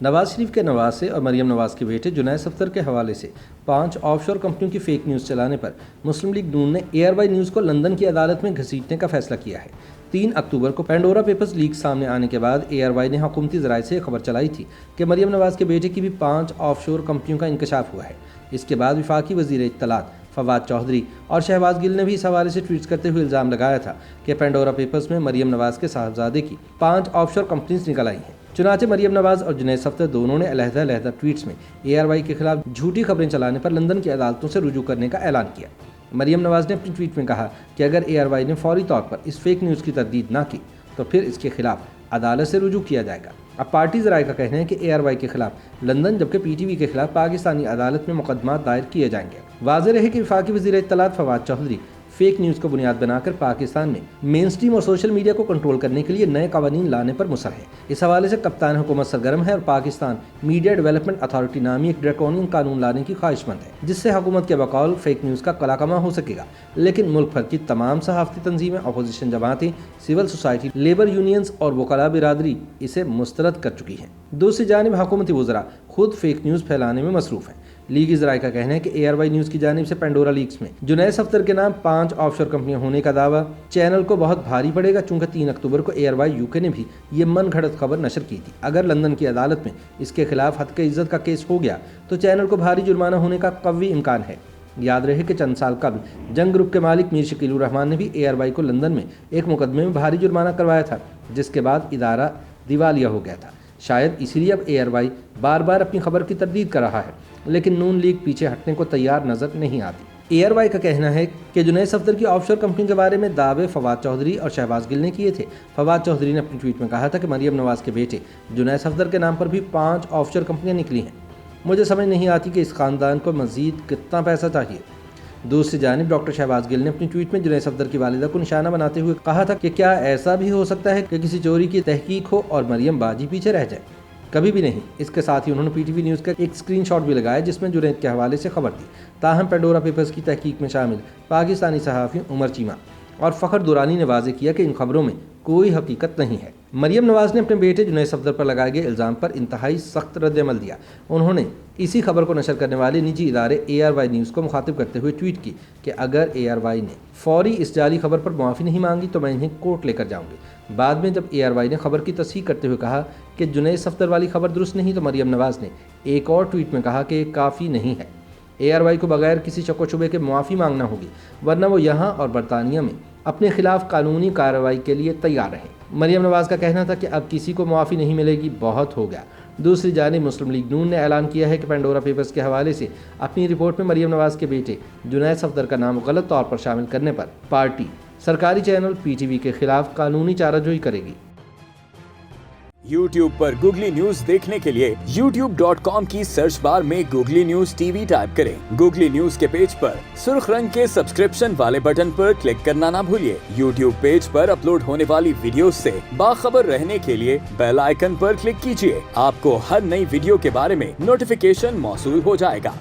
نواز شریف کے نواسے اور مریم نواز کے بیٹے جنید صفدر کے حوالے سے 5 آف شور کمپنیوں کی فیک نیوز چلانے پر مسلم لیگ نون نے ایئر وائی نیوز کو لندن کی عدالت میں گھسیٹنے کا فیصلہ کیا ہے۔ 3 اکتوبر کو پینڈورا پیپرز لیک سامنے آنے کے بعد ایئر وائی نے حکومتی ذرائع سے خبر چلائی تھی کہ مریم نواز کے بیٹے کی بھی 5 آف شور کمپنیوں کا انکشاف ہوا ہے۔ اس کے بعد وفاقی وزیر اطلاعات فواد چوہدری اور شہباز گل نے بھی اس حوالے سے ٹویٹس کرتے ہوئے الزام لگایا تھا کہ پینڈورا پیپرز میں مریم نواز کے صاحبزادے کی 5 آف شور کمپنیز نکل آئی ہیں۔ چنانچہ مریم نواز اور جنید صفدر دونوں نے علیحدہ ٹویٹس میں ایئر وائی کے خلاف جھوٹی خبریں چلانے پر لندن کی عدالتوں سے رجوع کرنے کا اعلان کیا۔ مریم نواز نے اپنی ٹویٹ میں کہا کہ اگر ایئر وائی نے فوری طور پر اس فیک نیوز کی تردید نہ کی تو پھر اس کے خلاف عدالت سے رجوع کیا جائے گا۔ اب پارٹی ذرائع کا کہنا ہے کہ ایئر وائی کے خلاف لندن جبکہ پی ٹی وی کے خلاف پاکستانی عدالت میں مقدمات دائر کیے جائیں گے۔ واضح رہے کہ وفاقی وزیر اطلاعات فواد چوہدری فیک نیوز کو بنیاد بنا کر پاکستان میں مین سٹریم اور سوشل میڈیا کو کنٹرول کرنے کے لیے نئے قوانین لانے پر مصر ہے۔ اس حوالے سے کپتان حکومت سرگرم ہے اور پاکستان میڈیا ڈیولپمنٹ اتھارٹی نامی ایک ڈریکونین قانون لانے کی خواہش مند ہے، جس سے حکومت کے بقول فیک نیوز کا قلع کما ہو سکے گا، لیکن ملک بھر کی تمام صحافتی تنظیمیں، اپوزیشن جماعتیں، سول سوسائٹی، لیبر یونینز اور وکلاء برادری اسے مسترد کر چکی ہیں۔ دوسری جانب حکومتی وزراء خود فیک نیوز پھیلانے میں مصروف ہیں۔ لیگی ذرائع کا کہنا ہے کہ ایئر وائی نیوز کی جانب سے پینڈورا لیکس میں جنید صفدر کے نام 5 آف شور کمپنیاں ہونے کا دعویٰ چینل کو بہت بھاری پڑے گا، چونکہ 3 اکتوبر کو ایئر وائی UK نے بھی یہ من گھڑت خبر نشر کی تھی۔ اگر لندن کی عدالت میں اس کے خلاف ہتک عزت کا کیس ہو گیا تو چینل کو بھاری جرمانہ ہونے کا قوی امکان ہے۔ یاد رہے کہ چند سال قبل جنگ گروپ کے مالک میر شکیل الرحمان نے بھی ایئر وائی کو لندن میں ایک مقدمے میں بھاری جرمانہ کروایا تھا، جس کے بعد ادارہ دیوالیہ ہو گیا تھا۔ شاید اسی لیے اب ایئر وائی بار بار اپنی خبر کی تردید کر رہا ہے، لیکن نون لیگ پیچھے ہٹنے کو تیار نظر نہیں آتی۔ ایئر وائی کا کہنا ہے کہ جنید صفدر کی آف شور کمپنی کے بارے میں دعوے فواد چوہدری اور شہباز گل نے کیے تھے۔ فواد چوہدری نے اپنی ٹویٹ میں کہا تھا کہ مریم نواز کے بیٹے جنید صفدر کے نام پر بھی 5 آف شور کمپنیاں نکلی ہیں۔ مجھے سمجھ نہیں آتی کہ اس خاندان کو مزید کتنا پیسہ چاہیے۔ دوسری جانب ڈاکٹر شہباز گل نے اپنی ٹویٹ میں جنید صفدر کی والدہ کو نشانہ بناتے ہوئے کہا تھا کہ کیا ایسا بھی ہو سکتا ہے کہ کسی چوری کی تحقیق ہو اور مریم باجی پیچھے رہ جائے؟ کبھی بھی نہیں۔ اس کے ساتھ ہی انہوں نے پی ٹی وی نیوز کا ایک اسکرین شاٹ بھی لگایا جس میں جنید کے حوالے سے خبر دی۔ تاہم پینڈورا پیپرز کی تحقیق میں شامل پاکستانی صحافی عمر چیمہ اور فخر دورانی نے واضح کیا کہ ان خبروں میں کوئی حقیقت نہیں ہے۔ مریم نواز نے اپنے بیٹے جنید صفدر پر لگائے گئے الزام پر انتہائی سخت رد عمل دیا۔ انہوں نے اسی خبر کو نشر کرنے والے نجی ادارے ایئر وائی نیوز کو مخاطب کرتے ہوئے ٹویٹ کی کہ اگر ایئر وائی نے فوری اس جعلی خبر پر معافی نہیں مانگی تو میں انہیں کورٹ لے کر جاؤں گی۔ بعد میں جب ایئر وائی نے خبر کی تصحیح کرتے ہوئے کہا کہ جنید صفدر والی خبر درست نہیں تو مریم نواز نے ایک اور ٹویٹ میں کہا کہ یہ کافی نہیں ہے۔ ایئر وائی کو بغیر کسی شک و شبے کے معافی مانگنا ہوگی، ورنہ وہ یہاں اور برطانیہ میں اپنے خلاف قانونی کارروائی کے لیے تیار رہیں۔ مریم نواز کا کہنا تھا کہ اب کسی کو معافی نہیں ملے گی، بہت ہو گیا۔ دوسری جانب مسلم لیگ نون نے اعلان کیا ہے کہ پینڈورا پیپرز کے حوالے سے اپنی رپورٹ میں مریم نواز کے بیٹے جنید صفدر کا نام غلط طور پر شامل کرنے پر پارٹی سرکاری چینل پی ٹی وی کے خلاف قانونی چارہ جوئی کرے گی۔ YouTube پر گوگلی نیوز دیکھنے کے لیے youtube.com کی سرچ بار میں گوگلی نیوز TV ٹائپ کریں۔ گوگلی نیوز کے پیج پر سرخ رنگ کے سبسکرپشن والے بٹن پر کلک کرنا نہ بھولیے۔ YouTube پیج پر اپلوڈ ہونے والی ویڈیوز سے باخبر رہنے کے لیے بیل آئیکن پر کلک کیجیے۔ آپ کو ہر نئی ویڈیو کے بارے میں نوٹیفیکیشن موصول ہو جائے گا۔